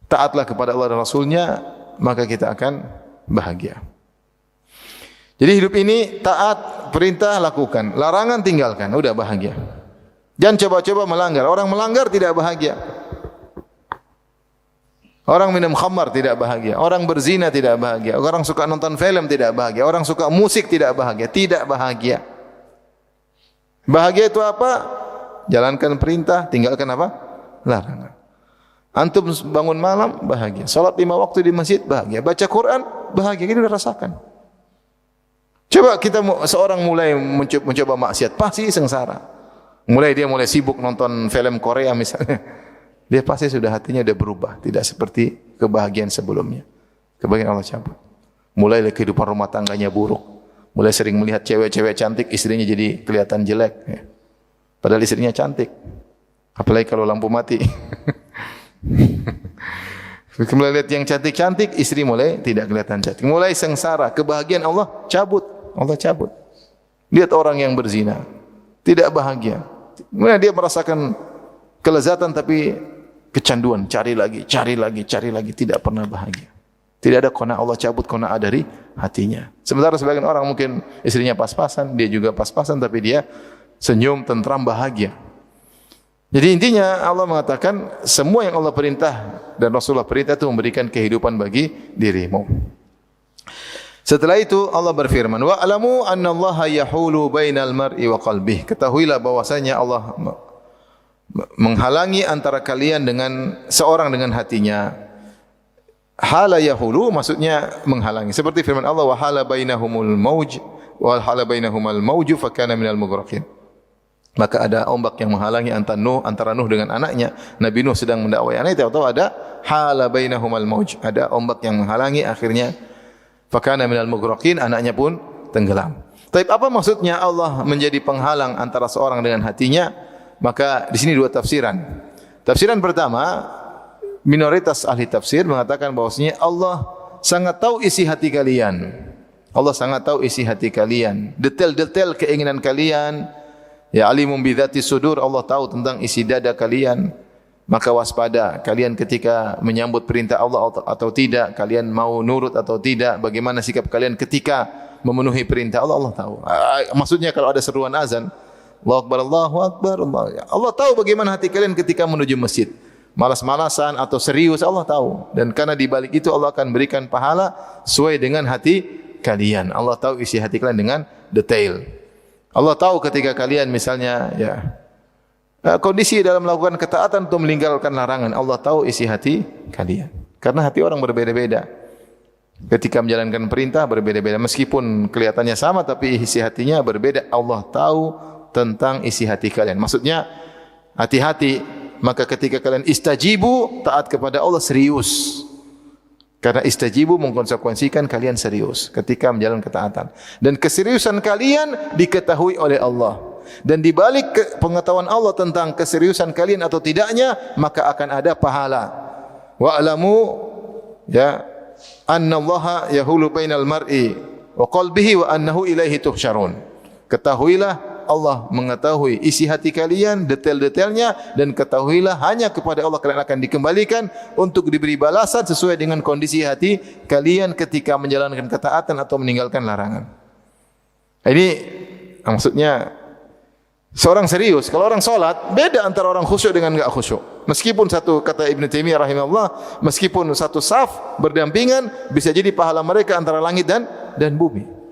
taatlah kepada Allah dan Rasulnya, maka kita akan bahagia. Jadi hidup ini taat, perintah lakukan, larangan tinggalkan, udah bahagia. Jangan coba-coba melanggar. Orang melanggar tidak bahagia. Orang minum khamar tidak bahagia, orang berzina tidak bahagia, orang suka nonton film tidak bahagia, orang suka musik tidak bahagia, tidak bahagia. Bahagia itu apa? Jalankan perintah, tinggalkan apa? Larangan. Antum bangun malam bahagia, salat 5 waktu di masjid bahagia, baca Quran bahagia, kita sudah rasakan. Coba kita seorang mulai mencoba maksiat, pasti sengsara. Mulai sibuk nonton film Korea misalnya. Dia pasti sudah hatinya sudah berubah, tidak seperti kebahagiaan sebelumnya. Kebahagiaan Allah cabut. Mulai kehidupan rumah tangganya buruk. Mulai sering melihat cewek-cewek cantik, istrinya jadi kelihatan jelek. Ya. Padahal istrinya cantik. Apalagi kalau lampu mati. Mulai lihat yang cantik-cantik, istri mulai tidak kelihatan cantik. Mulai sengsara, kebahagiaan Allah cabut. Allah cabut. Lihat orang yang berzina, tidak bahagia. Mulai dia merasakan kelezatan tapi kecanduan, cari lagi, tidak pernah bahagia. Tidak ada qanaah, Allah cabut qanaah dari hatinya. Sementara sebagian orang mungkin istrinya pas-pasan, dia juga pas-pasan, tapi dia senyum, tentram, bahagia. Jadi intinya Allah mengatakan semua yang Allah perintah dan Rasulullah perintah itu memberikan kehidupan bagi dirimu. Setelah itu Allah berfirman, wa'lamu annallaha yahulu bainal mar'i wa qalbihi. Ketahuilah bahwasanya Allah menghalangi antara kalian dengan seorang dengan hatinya. Hala yahulu maksudnya menghalangi. Seperti firman Allah, wa hala bainahumul mauj wa hala bainahumal mauju fa kana minal mughraqin. Maka ada ombak yang menghalangi antara Nuh dengan anaknya. Nabi Nuh sedang mendakwai anaknya, tahu ada hala bainahumal mauj, ada ombak yang menghalangi, akhirnya fa kana minal mughraqin, anaknya pun tenggelam. Tapi apa maksudnya Allah menjadi penghalang antara seorang dengan hatinya? Maka di sini dua tafsiran. Tafsiran pertama, minoritas ahli tafsir mengatakan bahwasanya Allah sangat tahu isi hati kalian. Allah sangat tahu isi hati kalian, detail-detail keinginan kalian. Ya alimum bidzati sudur, Allah tahu tentang isi dada kalian. Maka waspada kalian ketika menyambut perintah Allah atau tidak, kalian mau nurut atau tidak, bagaimana sikap kalian ketika memenuhi perintah Allah, Allah tahu. Maksudnya kalau ada seruan azan, Allahu Akbar, Allahu Akbar, Allah tahu bagaimana hati kalian ketika menuju masjid. Malas-malasan atau serius, Allah tahu. Dan karena di balik itu Allah akan berikan pahala sesuai dengan hati kalian. Allah tahu isi hati kalian dengan detail. Allah tahu ketika kalian misalnya kondisi dalam melakukan ketaatan atau meninggalkan larangan. Allah tahu isi hati kalian. Karena hati orang berbeda-beda. Ketika menjalankan perintah berbeda-beda. Meskipun kelihatannya sama tapi isi hatinya berbeda. Allah tahu tentang isi hati kalian. Maksudnya hati-hati, maka ketika kalian istajibu, taat kepada Allah serius. Karena istajibu mengkonsekuensikan kalian serius ketika menjalankan ketaatan. Dan keseriusan kalian diketahui oleh Allah. Dan di balik pengetahuan Allah tentang keseriusan kalian atau tidaknya, maka akan ada pahala. Wa'lamu annallaha yahulu bainal mar'i wa qalbihi wa annahu ilaihi tuhsyarun. Ketahuilah Allah mengetahui isi hati kalian, detail-detailnya, dan ketahuilah hanya kepada Allah kalian akan dikembalikan untuk diberi balasan sesuai dengan kondisi hati kalian ketika menjalankan ketaatan atau meninggalkan larangan. Ini maksudnya seorang serius. Kalau orang solat, beda antara orang khusyuk dengan enggak khusyuk. Meskipun satu, kata Ibn Taimiyah rahimahullah, meskipun satu saf berdampingan, bisa jadi pahala mereka antara langit dan bumi.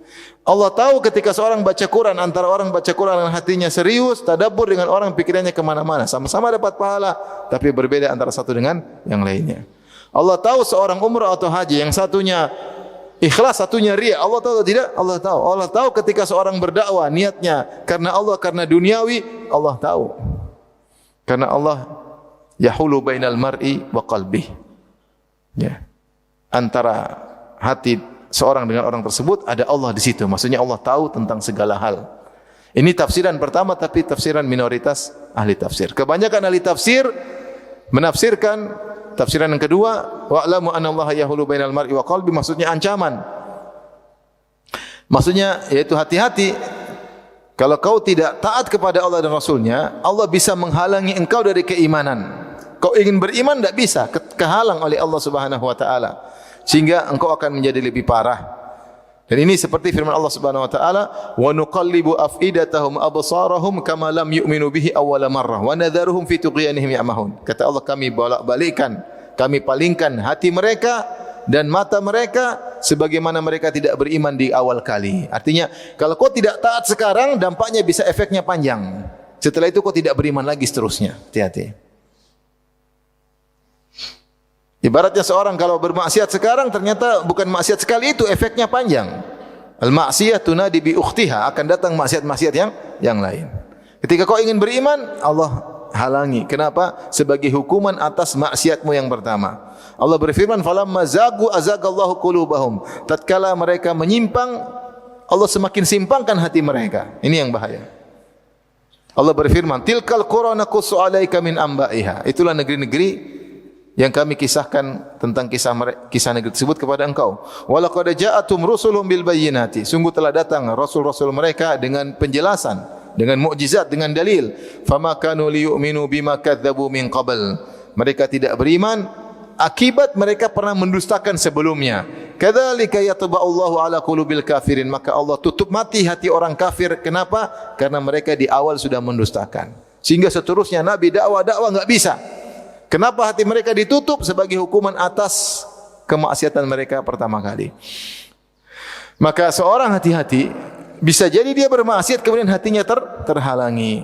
Allah tahu ketika seorang baca Quran, antara orang baca Quran dengan hatinya serius, tadabbur, dengan orang pikirannya kemana-mana. Sama-sama dapat pahala, tapi berbeda antara satu dengan yang lainnya. Allah tahu seorang umrah atau haji, yang satunya Ikhlas, satunya riya. Allah tahu atau tidak? Allah tahu. Allah tahu ketika seorang berdakwah niatnya karena Allah, karena duniawi, Allah tahu. Karena Allah yahulu bainal mar'i wa qalbih. Ya. Antara hati seorang dengan orang tersebut ada Allah di situ. Maksudnya Allah tahu tentang segala hal. Ini tafsiran pertama, tapi tafsiran minoritas ahli tafsir. Kebanyakan ahli tafsir menafsirkan tafsiran yang kedua, wa'lamu anna Allah yahulu bainal mar'i wa qalbi, maksudnya ancaman. Maksudnya yaitu hati-hati. Kalau kau tidak taat kepada Allah dan Rasulnya, Allah bisa menghalangi engkau dari keimanan. Kau ingin beriman tidak bisa, kehalang oleh Allah Subhanahu wa taala. Sehingga engkau akan menjadi lebih parah. Dan ini seperti firman Allah Subhanahu wa taala, wa nuqallibu afidatahum absarahum kama lam yu'minu bihi awwala marrah wa nadharuhum fi tughyanihim ya'mahun. Kata Allah, kami bolak-balikkan, kami palingkan hati mereka dan mata mereka sebagaimana mereka tidak beriman di awal kali. Artinya, kalau kau tidak taat sekarang, dampaknya bisa efeknya panjang. Setelah itu kau tidak beriman lagi seterusnya. Hati-hati. Ibaratnya seorang kalau bermaksiat sekarang, ternyata bukan maksiat sekali, itu efeknya panjang. Al-ma'siyah tunadi bi ukhtiha, akan datang maksiat-maksiat yang lain. Ketika kau ingin beriman, Allah halangi. Kenapa? Sebagai hukuman atas maksiatmu yang pertama. Allah berfirman, falamma zagu azagallahu qulubahum. Tatkala mereka menyimpang, Allah semakin simpangkan hati mereka. Ini yang bahaya. Allah berfirman, tilkal qura naqussu 'alaika min anba'iha. Itulah negeri-negeri yang kami kisahkan tentang kisah negeri tersebut kepada engkau. Walaqad ja'atum rusuluhum bil bayyinati. Sungguh telah datang rasul-rasul mereka dengan penjelasan, dengan mukjizat, dengan dalil. Fama kanu liyu'minu bima kadzdzabu min qabl. Mereka tidak beriman akibat mereka pernah mendustakan sebelumnya. Kadzalika yatba'ullahu ala qulubil kafirin. Maka Allah tutup mati hati orang kafir. Kenapa? Karena mereka di awal sudah mendustakan. Sehingga seterusnya Nabi dakwah enggak bisa. Kenapa hati mereka ditutup? Sebagai hukuman atas kemaksiatan mereka pertama kali. Maka seorang hati-hati, bisa jadi dia bermaksiat kemudian hatinya terhalangi.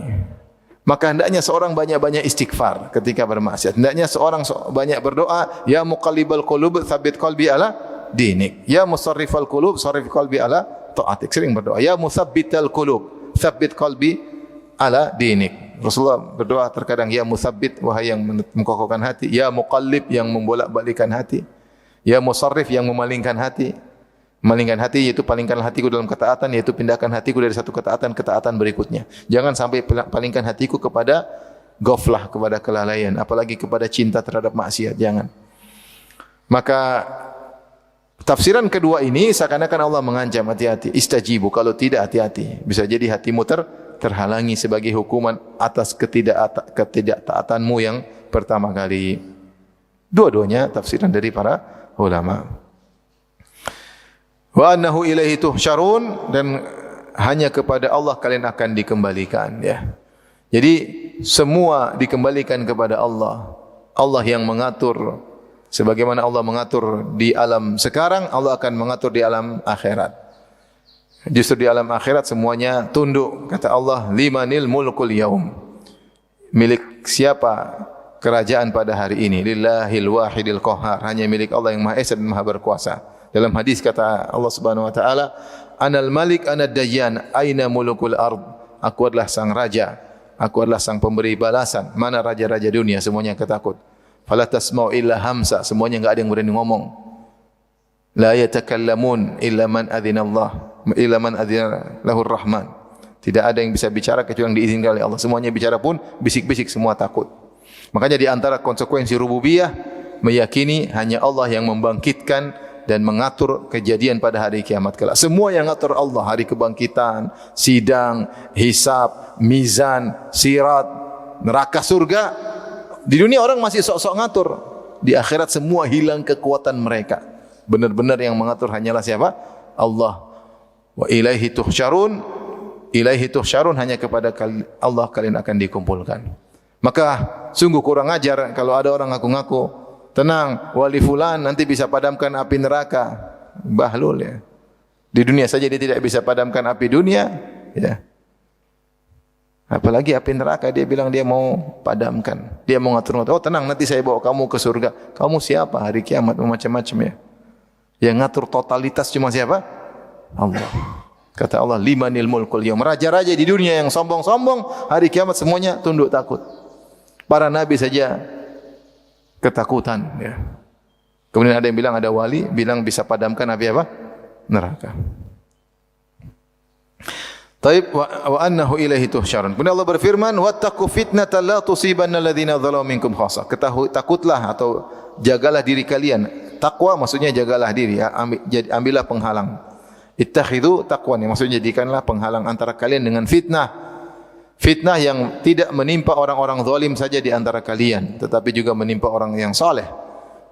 Maka hendaknya seorang banyak-banyak istighfar ketika bermaksiat. Hendaknya seorang banyak berdoa, ya muqallibal qulub tsabbit qalbi ala dinik. Ya musarrifal qulub sarrif qalbi ala taatik. Sering berdoa, ya musabbital qulub tsabbit qalbi ala dinik. Rasulullah berdoa terkadang, ya musabbit, wahai yang mengokohkan hati, ya muqallib, yang membolak-balikkan hati, ya musarrif, yang memalingkan hati. Memalingkan hati yaitu palingkanlah hatiku dalam ketaatan, yaitu pindahkan hatiku dari satu ketaatan ke ketaatan berikutnya. Jangan sampai palingkan hatiku kepada ghaflah, kepada kelalaian, apalagi kepada cinta terhadap maksiat, jangan. Maka tafsiran kedua ini seakan-akan Allah mengancam, hati-hati, istajibu, kalau tidak hati-hati, bisa jadi hatimu terhalangi sebagai hukuman atas ketidaktaatanmu yang pertama kali. Dua-duanya tafsiran dari para ulama. Wa annahu ilaihi tuhsyarun, dan hanya kepada Allah kalian akan dikembalikan, ya. Jadi semua dikembalikan kepada Allah. Allah yang mengatur, sebagaimana Allah mengatur di alam sekarang, Allah akan mengatur di alam akhirat. Justru di alam akhirat semuanya tunduk. Kata Allah, limanil mulkul yaum. Milik siapa kerajaan pada hari ini? Lillahil wahidil qahhar. Hanya milik Allah yang Maha Esa dan Maha Berkuasa. Dalam hadis kata Allah Subhanahu wa taala, Anal Malik anad Dayyan, aina mulukul ard. Aku adalah sang raja, aku adalah sang pemberi balasan. Mana raja-raja dunia? Semuanya ketakut. Fala tasma'u illa hamsa. Semuanya enggak ada yang berani ngomong. La yatakallamun illa man adzina Allah, illa man adzina lahur rahman. Tidak ada yang bisa bicara kecuali yang diizinkan oleh Allah. Semuanya bicara pun bisik-bisik, semua takut. Makanya di antara konsekuensi rububiyah, meyakini hanya Allah yang membangkitkan dan mengatur kejadian pada hari kiamat kelak. Semua yang ngatur Allah, hari kebangkitan, sidang, hisab, mizan, sirat, neraka, surga. Di dunia orang masih sok-sok ngatur. Di akhirat semua hilang kekuatan mereka. Benar-benar yang mengatur hanyalah siapa? Allah. Wa ilaihi tuhsyarun. Ilaihi tuhsyarun, hanya kepada Allah kalian akan dikumpulkan. Maka sungguh kurang ajar kalau ada orang ngaku-ngaku, tenang, wali fulan nanti bisa padamkan api neraka. Bahlul, ya. Di dunia saja dia tidak bisa padamkan api dunia, ya. Apalagi api neraka, dia bilang dia mau padamkan. Dia mau ngatur-ngatur. Oh tenang, nanti saya bawa kamu ke surga. Kamu siapa? Hari kiamat macam-macam, ya. Yang ngatur totalitas cuma siapa? Allah. Kata Allah, limanil mulkul yaum. Raja-raja di dunia yang sombong-sombong, hari kiamat semuanya tunduk takut. Para nabi saja ketakutan. Ya. Kemudian ada yang bilang ada wali, bilang bisa padamkan api apa? Neraka. Taib wa annahu ilaihi tuhsyarun. Kemudian Allah berfirman, wattaqu fitnatan la tusibanna alladziina dzalamu minkum khassah. Takutlah atau jagalah diri kalian. Takwa maksudnya jagalah diri, ya. Ambillah penghalang. Ittakhidhu taqwan, maksudnya jadikanlah penghalang antara kalian dengan fitnah. Fitnah yang tidak menimpa orang-orang zalim saja di antara kalian, tetapi juga menimpa orang yang saleh.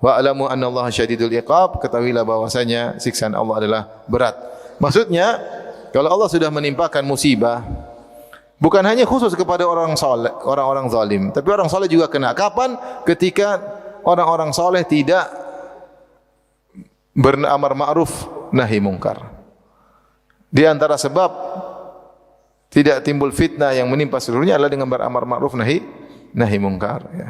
Wa alamu annallaha syadidul iqab, ketahuilah bahwasanya siksaan Allah adalah berat. Maksudnya, kalau Allah sudah menimpakan musibah, bukan hanya khusus kepada orang saleh, orang-orang zalim, tapi orang saleh juga kena. Kapan? Ketika orang-orang saleh tidak beramar ma'ruf nahi mungkar. Di antara sebab tidak timbul fitnah yang menimpa seluruhnya adalah dengan beramar ma'ruf nahi mungkar, ya.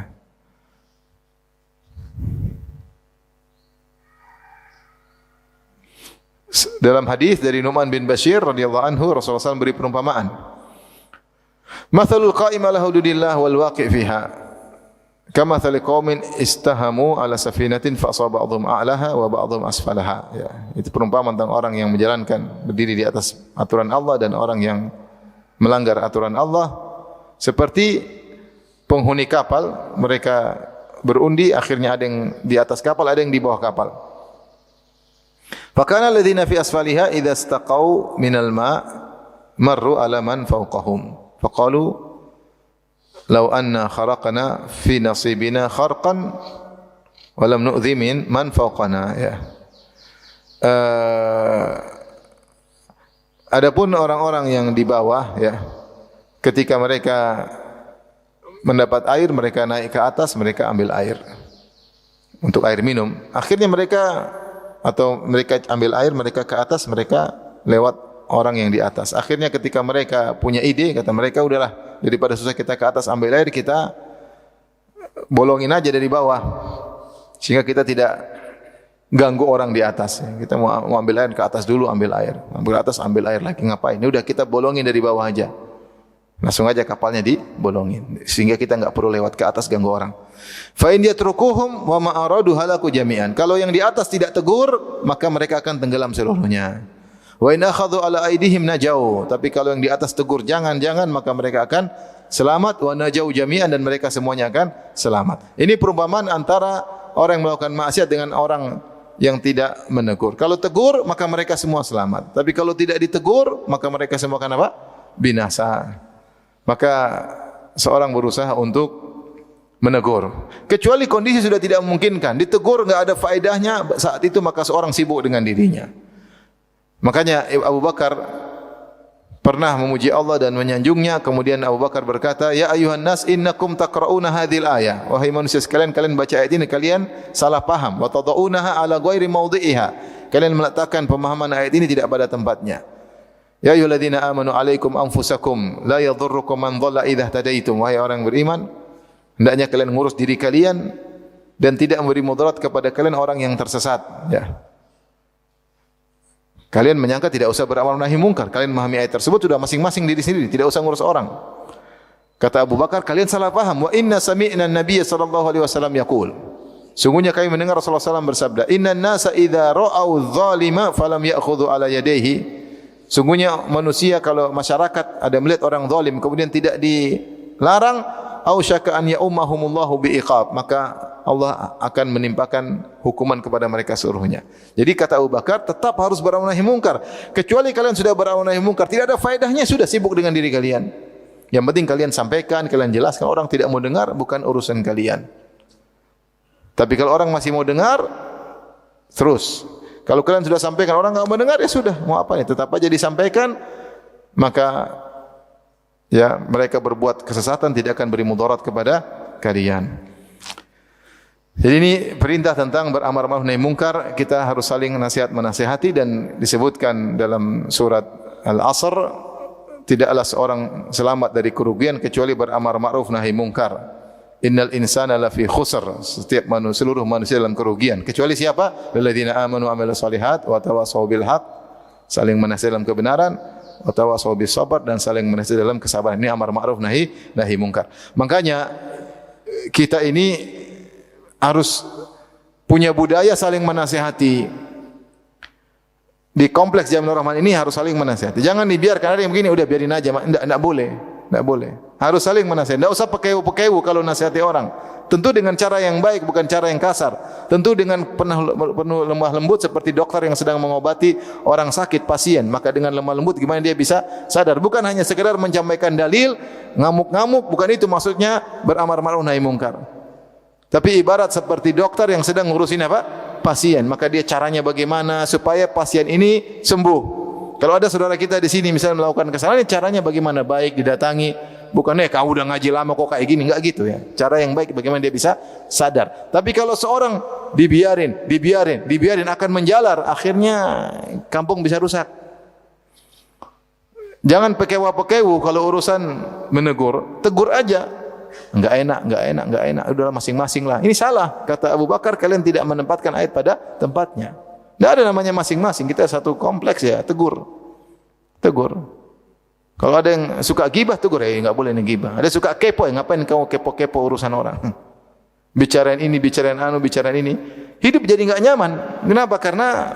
Dalam hadis dari Nu'man bin Bashir radhiyallahu anhu, Rasulullah SAW beri perumpamaan. Mathalul qa'im ala hududillah wal waqi' fiha. Kamathali qaumin istahamu ala safinatin fa asaba ba'dhum a'laha wa ba'dhum asfalaha. Ya, itu perumpamaan tentang orang yang menjalankan berdiri di atas aturan Allah dan orang yang melanggar aturan Allah. Seperti penghuni kapal, mereka berundi, akhirnya ada yang di atas kapal, ada yang di bawah kapal. Fakana alladziina fi asfaliha idza istaqau minal ma' marru ala man fawqahum faqalu law anna kharaqna fi nasibina kharqan wa lam nu'dhi min man fawqana, ya. Adapun orang-orang yang di bawah, ya, ketika mereka mendapat air, mereka naik ke atas, mereka ambil air untuk air minum. Akhirnya mereka ambil air, mereka ke atas, mereka lewat orang yang di atas. Akhirnya ketika mereka punya ide, kata mereka, udahlah, daripada susah kita ke atas ambil air, kita bolongin aja dari bawah, sehingga kita tidak ganggu orang di atas. Kita mau ambil air, ke atas dulu ambil air, ambil atas ambil air lagi, ngapain? Ini udah kita bolongin dari bawah aja. Langsung aja kapalnya dibolongin, sehingga kita enggak perlu lewat ke atas ganggu orang. Fa in yatrukuhum wa ma aradu halaku jami'an. Kalau yang di atas tidak tegur, maka mereka akan tenggelam seluruhnya. Wa in akhadhu ala aidihim najau. Tapi kalau yang di atas tegur jangan, maka mereka akan selamat. Wa najau jami'an, dan mereka semuanya akan selamat. Ini perumpamaan antara orang yang melakukan maksiat dengan orang yang tidak menegur. Kalau tegur, maka mereka semua selamat. Tapi kalau tidak ditegur, maka mereka semua akan apa? Binasa. Maka seorang berusaha untuk menegur. Kecuali kondisi sudah tidak memungkinkan, ditegur enggak ada faedahnya, saat itu maka seorang sibuk dengan dirinya. Makanya Abu Bakar pernah memuji Allah dan menyanjungnya. Kemudian Abu Bakar berkata, "Ya ayuhan nas, innakum taqra'una hadhil ayah." Wahai manusia sekalian, kalian baca ayat ini, kalian salah paham. Wa tad'unaha ala ghairi mawdhi'iha. Kalian meletakkan pemahaman ayat ini tidak pada tempatnya. Ya ayyuhalladzina amanu alaikum anfusakum la yadhurrukum man dhalla idza tadaitum. Wahai orang yang beriman, hendaknya kalian mengurus diri kalian dan tidak memberi mudarat kepada kalian orang yang tersesat, ya. Kalian menyangka tidak usah beramal nahi mungkar. Kalian memahami ayat tersebut sudah masing-masing diri sendiri, tidak usah ngurus orang. Kata Abu Bakar, kalian salah paham. Wa inna sami'na an-nabiy sallallahu alaihi wasallam yaqul. Sungguhnya kami mendengar Rasulullah SAW bersabda, "Innan nasa idza ra'au dzalima falam ya'khudhu ala yadayhi." Sungguhnya manusia, kalau masyarakat ada melihat orang zalim kemudian tidak dilarang, au syaka an ya'ummahumullahu biiqab, maka Allah akan menimpakan hukuman kepada mereka seluruhnya. Jadi kata Abu Bakar, tetap harus beramal nahi mungkar. Kecuali kalian sudah beramal nahi mungkar, tidak ada faedahnya, sudah sibuk dengan diri kalian. Yang penting kalian sampaikan, kalian jelaskan. Orang tidak mau dengar, bukan urusan kalian. Tapi kalau orang masih mau dengar, terus. Kalau kalian sudah sampaikan, orang enggak mau dengar, ya sudah, mau apa nih? Tetap aja disampaikan, maka ya mereka berbuat kesesatan, tidak akan beri mudarat kepada kalian. Jadi ini perintah tentang beramar ma'ruf nahi mungkar. Kita harus saling nasihat menasihati, dan disebutkan dalam surat Al-Asr, tidaklah seorang selamat dari kerugian kecuali beramar ma'ruf nahi mungkar. innal insana lafi khusr. Setiap manusia, seluruh manusia dalam kerugian. Kecuali siapa? Alladzina amanu wa amilus solihat wa tawassaw bil haq, saling menasihat dalam kebenaran, wa tawassaw bis sabr, dan saling menasihat dalam kesabaran. Ini amar ma'ruf nahi munkar. Makanya kita ini harus punya budaya saling menasihati. Di kompleks Jami'ur Rahman ini harus saling menasihati. Jangan dibiarkan ada yang begini, udah biarin aja. Enggak boleh. Enggak boleh. Harus saling menasihati. Enggak usah pekewu-pekewu kalau nasihati orang. Tentu dengan cara yang baik, bukan cara yang kasar. Tentu dengan penuh lemah lembut seperti dokter yang sedang mengobati orang sakit, pasien. Maka dengan lemah lembut gimana dia bisa sadar. Bukan hanya sekedar menyampaikan dalil, ngamuk-ngamuk. Bukan itu maksudnya beramar ma'ruf nahi munkar. Tapi ibarat seperti dokter yang sedang ngurusin apa? Pasien. Maka dia caranya bagaimana supaya pasien ini sembuh. Kalau ada saudara kita di sini misalnya melakukan kesalahan, caranya bagaimana? Baik, didatangi. Bukannya kau udah ngaji lama kok kayak gini, enggak gitu ya. Cara yang baik bagaimana dia bisa sadar. Tapi kalau seorang dibiarin akan menjalar, akhirnya kampung bisa rusak. Jangan pekewa-pekewu kalau urusan menegur, tegur aja. Enggak enak. Udah masing-masing lah. Ini salah. Kata Abu Bakar, kalian tidak menempatkan ayat pada tempatnya. Tidak ada namanya masing-masing. Kita satu kompleks ya, tegur. Kalau ada yang suka gibah, tegur. Enggak boleh nih gibah. Ada suka kepo, ngapain kamu kepo-kepo urusan orang? Bicarain ini, bicarain ini. Hidup jadi enggak nyaman. Kenapa? Karena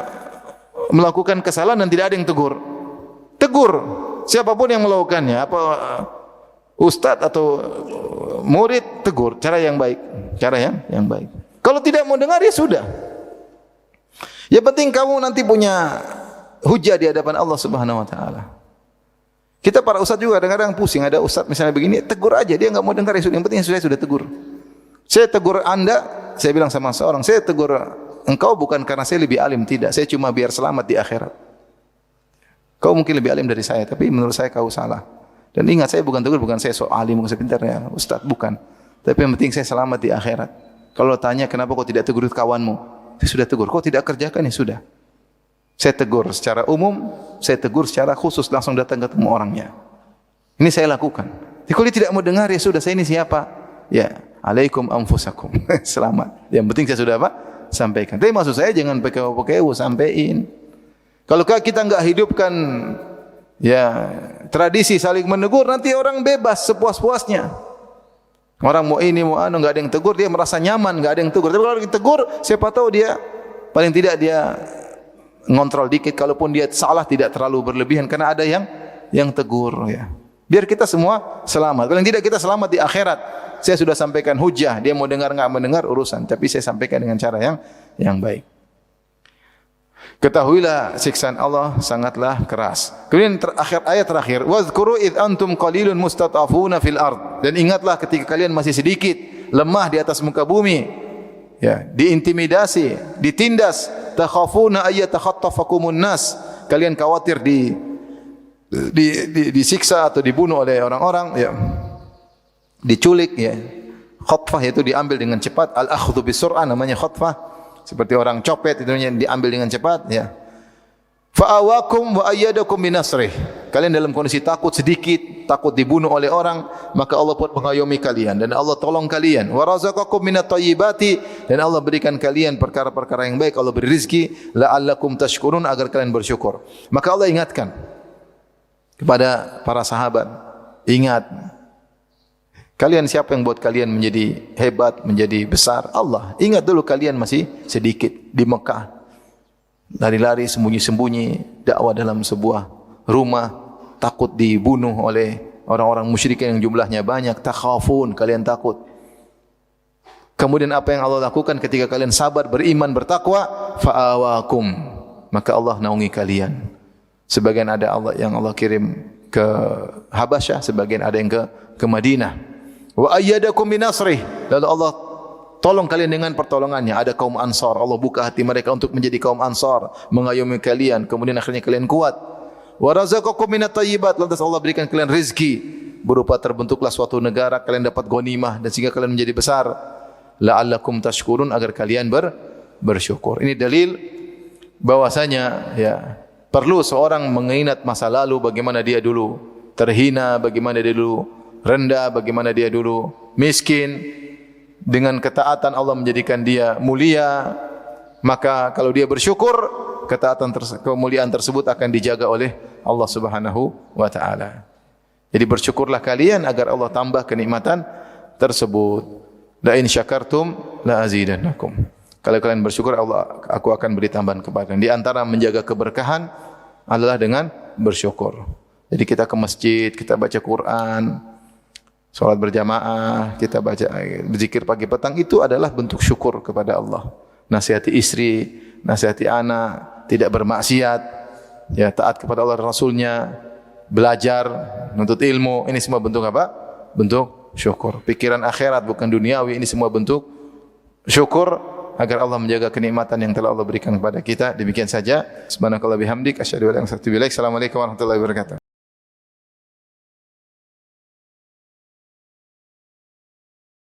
melakukan kesalahan dan tidak ada yang tegur. Tegur. Siapapun yang melakukannya, apa ustaz atau murid, tegur, cara yang baik, Kalau tidak mau dengar ya sudah. Yang penting kamu nanti punya hujah di hadapan Allah Subhanahu wa taala. Kita para ustaz juga kadang-kadang pusing, ada ustaz misalnya begini, tegur aja, dia enggak mau dengar ya sudah. Yang penting saya sudah tegur. Saya tegur Anda, saya bilang sama seorang, saya tegur engkau bukan karena saya lebih alim, tidak. Saya cuma biar selamat di akhirat. Kau mungkin lebih alim dari saya, tapi menurut saya kau salah. Dan ingat, saya bukan tegur, bukan saya sok alim, bukan saya pintar ya, ustaz, bukan. Tapi yang penting saya selamat di akhirat. Kalau tanya kenapa kau tidak tegur kawanmu, saya sudah tegur. Kau tidak kerjakan, ya sudah. Saya tegur secara umum, saya tegur secara khusus, langsung datang ketemu orangnya. Ini saya lakukan. Jadi kalau dia tidak mau dengar, ya sudah, saya ini siapa? Ya, alaikum anfusakum. Selamat. Yang penting saya sudah apa? Sampaikan. Tapi maksud saya jangan pekewu-pekewu, sampein. Kalau kita enggak hidupkan ya tradisi saling menegur, nanti orang bebas sepuas-puasnya. Orang mau ini mau anu, enggak ada yang tegur, dia merasa nyaman, enggak ada yang tegur. Tapi kalau ditegur, siapa tahu dia paling tidak dia ngontrol dikit, kalaupun dia salah tidak terlalu berlebihan karena ada yang tegur ya. Biar kita semua selamat. Paling tidak kita selamat di akhirat. Saya sudah sampaikan hujah, dia mau dengar enggak mendengar urusan, tapi saya sampaikan dengan cara yang baik. Ketahuilah siksaan Allah sangatlah keras. Kemudian ayat terakhir, wazkuru id antum qalilun mustatafuna fil ard. Dan ingatlah ketika kalian masih sedikit, lemah di atas muka bumi, ya, diintimidasi, ditindas, takhafuna ayyatakhattafakumun nas. Kalian khawatir disiksa atau dibunuh oleh orang-orang, ya. Diculik, ya. Khatfah itu diambil dengan cepat, al-akhdhu bisur'ah namanya khatfah. Seperti orang copet itu yang diambil dengan cepat, ya. Fa'awakum wa ayyadakum binasrih. Kalian dalam kondisi takut sedikit, takut dibunuh oleh orang, maka Allah pun mengayomi kalian dan Allah tolong kalian. Wa razaqakum minat thayyibati, dan Allah berikan kalian perkara-perkara yang baik, Allah beri rezeki la'allakum tashkurun, agar kalian bersyukur. Maka Allah ingatkan kepada para sahabat, ingat, kalian siapa yang buat kalian menjadi hebat, menjadi besar? Allah. Ingat dulu kalian masih sedikit di Mekah. Lari-lari, sembunyi-sembunyi, dakwah dalam sebuah rumah, takut dibunuh oleh orang-orang musyrikin yang jumlahnya banyak. Takhafun, kalian takut. Kemudian apa yang Allah lakukan ketika kalian sabar, beriman, bertakwa? Fa'awakum. Maka Allah naungi kalian. Sebagian ada yang Allah kirim ke Habasyah, sebagian ada yang ke Madinah. Wa ayyadakum binasrih, lalu Allah tolong kalian dengan pertolongannya. Ada kaum Ansar, Allah buka hati mereka untuk menjadi kaum Ansar, mengayomi kalian, kemudian akhirnya kalian kuat. Wa razaqakum minat thayyibat, lantas Allah berikan kalian rezeki berupa terbentuklah suatu negara, kalian dapat ghanimah dan sehingga kalian menjadi besar. La'allakum tashkurun, agar kalian bersyukur. Ini dalil bahwasanya ya perlu seorang mengingat masa lalu, bagaimana dia dulu terhina, bagaimana dia dulu rendah, bagaimana dia dulu miskin, dengan ketaatan Allah menjadikan dia mulia, maka kalau dia bersyukur, kemuliaan tersebut akan dijaga oleh Allah Subhanahu wa taala. Jadi bersyukurlah kalian agar Allah tambah kenikmatan tersebut. La in syakartum la azidannakum. Kalau kalian bersyukur, aku akan beri tambahan kepada kalian. Di antara menjaga keberkahan adalah dengan bersyukur. Jadi kita ke masjid, kita baca Quran, salat berjamaah, kita baca berzikir pagi petang, itu adalah bentuk syukur kepada Allah. Nasihati istri, nasihati anak, tidak bermaksiat, ya, taat kepada Allah dan Rasulnya, belajar, menuntut ilmu, ini semua bentuk apa? Bentuk syukur. Pikiran akhirat bukan duniawi, ini semua bentuk syukur agar Allah menjaga kenikmatan yang telah Allah berikan kepada kita. Demikian saja. Subhanakallah bihamdik, asyhadu an la ilaha illa anta, astaghfiruka wa atubu ilaik. Assalamualaikum warahmatullahi wabarakatuh.